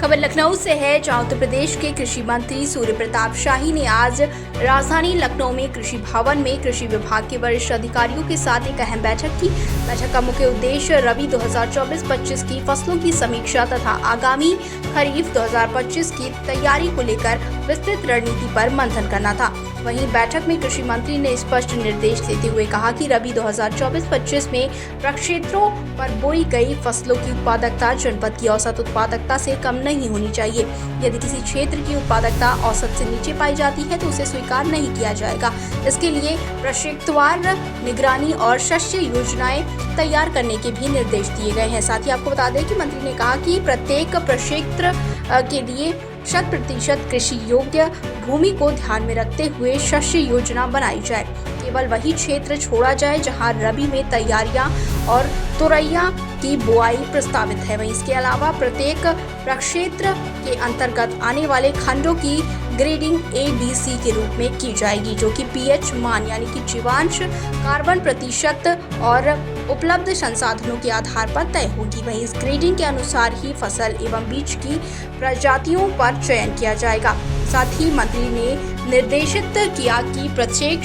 खबर लखनऊ से है, जहां उत्तर प्रदेश के कृषि मंत्री सूर्य प्रताप शाही ने आज राजधानी लखनऊ में कृषि भवन में कृषि विभाग के वरिष्ठ अधिकारियों के साथ एक अहम बैठक की। बैठक का मुख्य उद्देश्य रबी 2024-25 की फसलों की समीक्षा तथा आगामी खरीफ 2025 की तैयारी को लेकर विस्तृत रणनीति पर मंथन करना था। वहीं बैठक में कृषि मंत्री ने स्पष्ट निर्देश देते हुए कहा कि रबी 2024-25 में प्रक्षेत्रों पर बोई गई फसलों की उत्पादकता जनपद की औसत उत्पादकता से कम नहीं होनी चाहिए। यदि किसी क्षेत्र की उत्पादकता औसत से नीचे पाई जाती है तो उसे स्वीकार नहीं किया जाएगा। इसके लिए प्रक्षेत्रवार निगरानी और शस्य योजनाएं तैयार करने के भी निर्देश दिए गए हैं। साथ ही आपको बता दें कि मंत्री ने कहा कि प्रत्येक प्रक्षेत्र के लिए 100% कृषि योग्य भूमि को ध्यान में रखते हुए शस्य योजना बनाई जाए। केवल वही क्षेत्र छोड़ा जाए जहां रबी में तैयारियां और तुरैया की बुआई प्रस्तावित है। वहीं इसके अलावा प्रत्येक प्रक्षेत्र के अंतर्गत आने वाले खंडों की ग्रेडिंग ABC के रूप में की जाएगी, जो कि pH मान यानी कि जीवांश, कार्बन प्रतिशत और उपलब्ध संसाधनों के आधार पर तय होगी। वहीं इस ग्रेडिंग के अनुसार ही फसल एवं बीज की प्रजातियों पर चयन किया जाएगा। साथ ही मंत्री ने निर्देशित किया कि प्रत्येक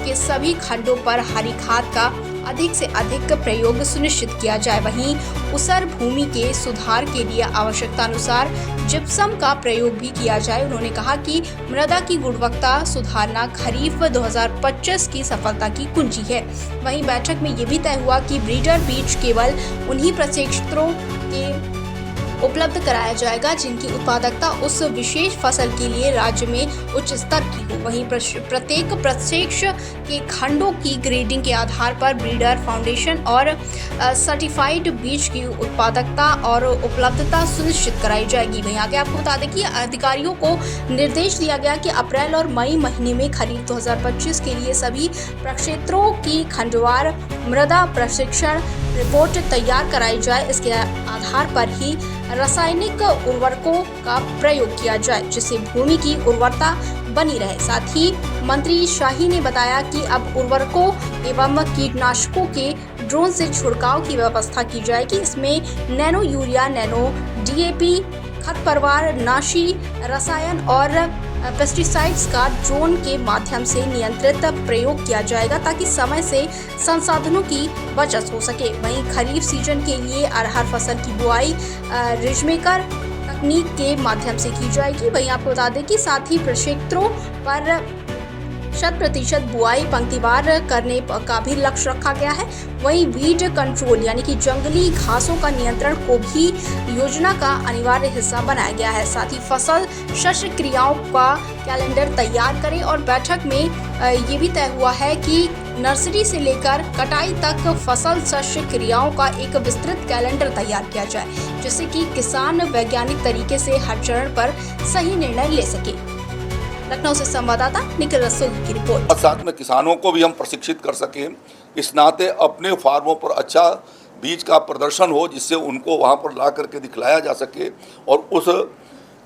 के सभी खंडों पर हरी खाद का अधिक से अधिक प्रयोग सुनिश्चित किया जाए। वहीं ऊसर भूमि के सुधार के लिए आवश्यकता अनुसार जिप्सम का प्रयोग भी किया जाए। उन्होंने कहा कि मृदा की गुणवत्ता सुधारना खरीफ 2025 की सफलता की कुंजी है। वहीं बैठक में ये भी तय हुआ कि ब्रीडर बीज केवल उन्हीं प्रक्षेत्रों के उपलब्ध कराया जाएगा जिनकी उत्पादकता उस विशेष फसल के लिए राज्य में उच्च स्तर की हो। वहीं प्रत्येक प्रक्षेत्र के खंडों की ग्रेडिंग के आधार पर ब्रीडर फाउंडेशन और सर्टिफाइड बीज की उत्पादकता और उपलब्धता सुनिश्चित कराई जाएगी। वहीं आगे आपको बता दें कि अधिकारियों को निर्देश दिया गया कि अप्रैल और मई महीने में खरीफ 2025 के लिए सभी प्रक्षेत्रों की खंडवार मृदा प्रशिक्षण रिपोर्ट तैयार कराई जाए। इसके आधार पर ही रासायनिक उर्वरकों का प्रयोग किया जाए जिससे भूमि की उर्वरता बनी रहे। साथ ही मंत्री शाही ने बताया कि अब उर्वरकों एवं कीटनाशकों के ड्रोन से छिड़काव की व्यवस्था की जाएगी। इसमें नैनो यूरिया, नैनो DAP, खरपतवार नाशी रसायन और पेस्टिसाइड्स का ड्रोन के माध्यम से नियंत्रित प्रयोग किया जाएगा ताकि समय से संसाधनों की बचत हो सके। वहीं खरीफ सीजन के लिए अरहर फसल की बुआई रिजमेकर तकनीक के माध्यम से की जाएगी। वहीं आपको बता दें कि साथ ही प्रक्षेत्रों पर 100% बुआई पंक्तिवार करने का भी लक्ष्य रखा गया है। वहीं वीड कंट्रोल यानी कि जंगली घासों का नियंत्रण को भी योजना का अनिवार्य हिस्सा बनाया गया है। साथ ही फसल शस्य क्रियाओं का कैलेंडर तैयार करें और बैठक में ये भी तय हुआ है कि नर्सरी से लेकर कटाई तक फसल शस्य क्रियाओं का एक विस्तृत कैलेंडर तैयार किया जाए जिससे कि किसान वैज्ञानिक तरीके से हर चरण पर सही निर्णय ले सके। लखनऊ से संवाददाता निखिल रसूल की रिपोर्ट। साथ में किसानों को भी हम प्रशिक्षित कर सकें, इस नाते अपने फार्मों पर अच्छा बीज का प्रदर्शन हो जिससे उनको वहां पर ला करके दिखलाया जा सके और उस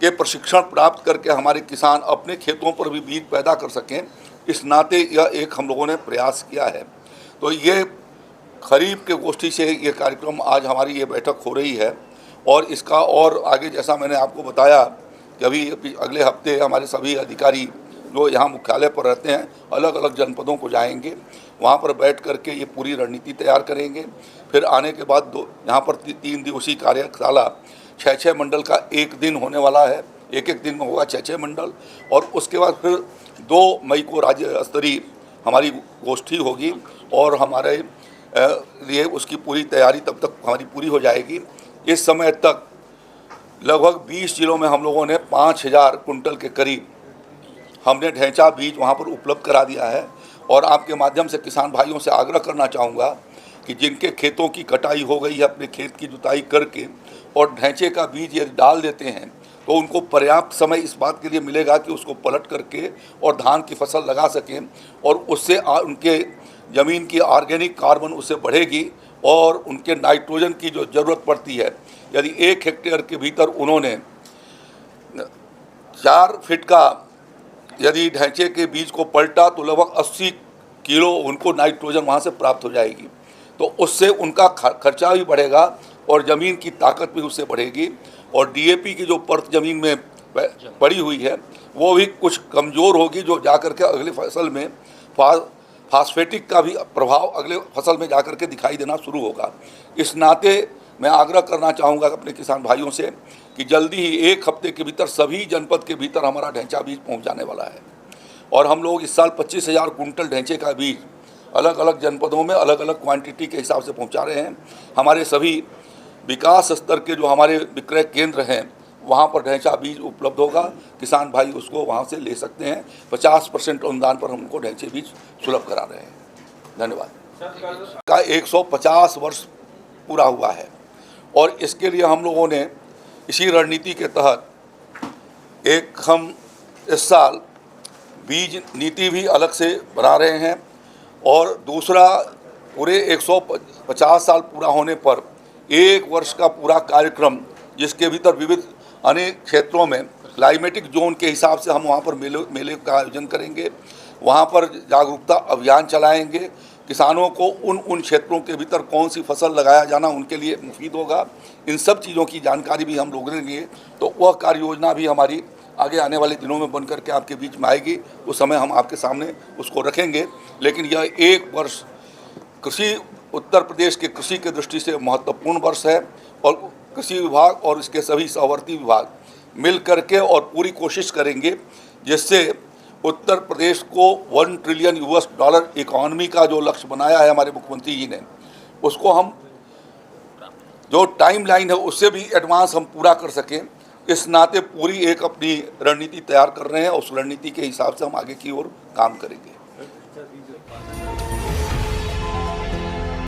के प्रशिक्षण प्राप्त करके हमारे किसान अपने खेतों पर भी बीज पैदा कर सकें। इस नाते यह एक हम लोगों ने प्रयास किया है। तो ये खरीफ के गोष्ठी से ये कार्यक्रम आज हमारी ये बैठक हो रही है और इसका और आगे जैसा मैंने आपको बताया कि अभी अगले हफ्ते हमारे सभी अधिकारी जो यहाँ मुख्यालय पर रहते हैं अलग अलग जनपदों को जाएंगे, वहाँ पर बैठ करके ये पूरी रणनीति तैयार करेंगे। फिर आने के बाद यहाँ पर 3 दिवसीय कार्यशाला 6 मंडल का एक दिन होने वाला है, एक दिन में होगा 6 मंडल और उसके बाद फिर 2 मई को राज्य स्तरीय हमारी गोष्ठी होगी और हमारे लिए उसकी पूरी तैयारी तब तक हमारी पूरी हो जाएगी। इस समय तक लगभग 20 जिलों में हम लोगों ने 5000 कुंटल के करीब हमने ढैंचा बीज वहाँ पर उपलब्ध करा दिया है। और आपके माध्यम से किसान भाइयों से आग्रह करना चाहूँगा कि जिनके खेतों की कटाई हो गई है अपने खेत की जुताई करके और ढैंचे का बीज यदि डाल देते हैं तो उनको पर्याप्त समय इस बात के लिए मिलेगा कि उसको पलट करके और धान की फसल लगा सकें और उससे उनके ज़मीन की ऑर्गेनिक कार्बन उससे बढ़ेगी और उनके नाइट्रोजन की जो ज़रूरत पड़ती है, यदि 1 हेक्टेयर के भीतर उन्होंने 4 फीट का यदि ढैंचे के बीज को पलटा तो लगभग 80 किलो उनको नाइट्रोजन वहाँ से प्राप्त हो जाएगी। तो उससे उनका खर्चा भी बढ़ेगा और ज़मीन की ताकत भी उससे बढ़ेगी और डीएपी की जो परत ज़मीन में पड़ी हुई है वो भी कुछ कमज़ोर होगी, जो जाकर के अगले फसल में फास्फेटिक का भी प्रभाव अगले फसल में जाकर के दिखाई देना शुरू होगा। इस नाते मैं आग्रह करना चाहूँगा अपने किसान भाइयों से कि जल्दी ही 1 हफ्ते के भीतर सभी जनपद के भीतर हमारा ढैंचा बीज पहुँच जाने वाला है और हम लोग इस साल 25,000 कुंटल ढैंचे का बीज अलग अलग जनपदों में अलग अलग क्वांटिटी के हिसाब से पहुँचा रहे हैं। हमारे सभी विकास स्तर के जो हमारे विक्रय केंद्र हैं वहाँ पर ढैंचा बीज उपलब्ध होगा, किसान भाई उसको वहाँ से ले सकते हैं। 50% अनुदान पर हमको ढैंचे बीज सुलभ करा रहे हैं। धन्यवाद। का 150 वर्ष पूरा हुआ है और इसके लिए हम लोगों ने इसी रणनीति के तहत हम इस साल बीज नीति भी अलग से बना रहे हैं और दूसरा पूरे 150 साल पूरा होने पर 1 वर्ष का पूरा कार्यक्रम जिसके भीतर विविध अनेक क्षेत्रों में क्लाइमेटिक जोन के हिसाब से हम वहाँ पर मेले का आयोजन करेंगे, वहाँ पर जागरूकता अभियान चलाएंगे। किसानों को उन क्षेत्रों के भीतर कौन सी फसल लगाया जाना उनके लिए मुफीद होगा, इन सब चीज़ों की जानकारी भी हम लोग लेंगे। तो वह कार्य योजना भी हमारी आगे आने वाले दिनों में बन करके आपके बीच में आएगी, उस समय हम आपके सामने उसको रखेंगे। लेकिन यह 1 वर्ष कृषि उत्तर प्रदेश के कृषि की दृष्टि से महत्वपूर्ण वर्ष है और कृषि विभाग और इसके सभी सहवर्ती विभाग मिल करके और पूरी कोशिश करेंगे जिससे उत्तर प्रदेश को $1 ट्रिलियन इकॉनमी का जो लक्ष्य बनाया है हमारे मुख्यमंत्री जी ने, उसको हम जो टाइमलाइन है उससे भी एडवांस हम पूरा कर सकें। इस नाते पूरी एक अपनी रणनीति तैयार कर रहे हैं और उस रणनीति के हिसाब से हम आगे की ओर काम करेंगे।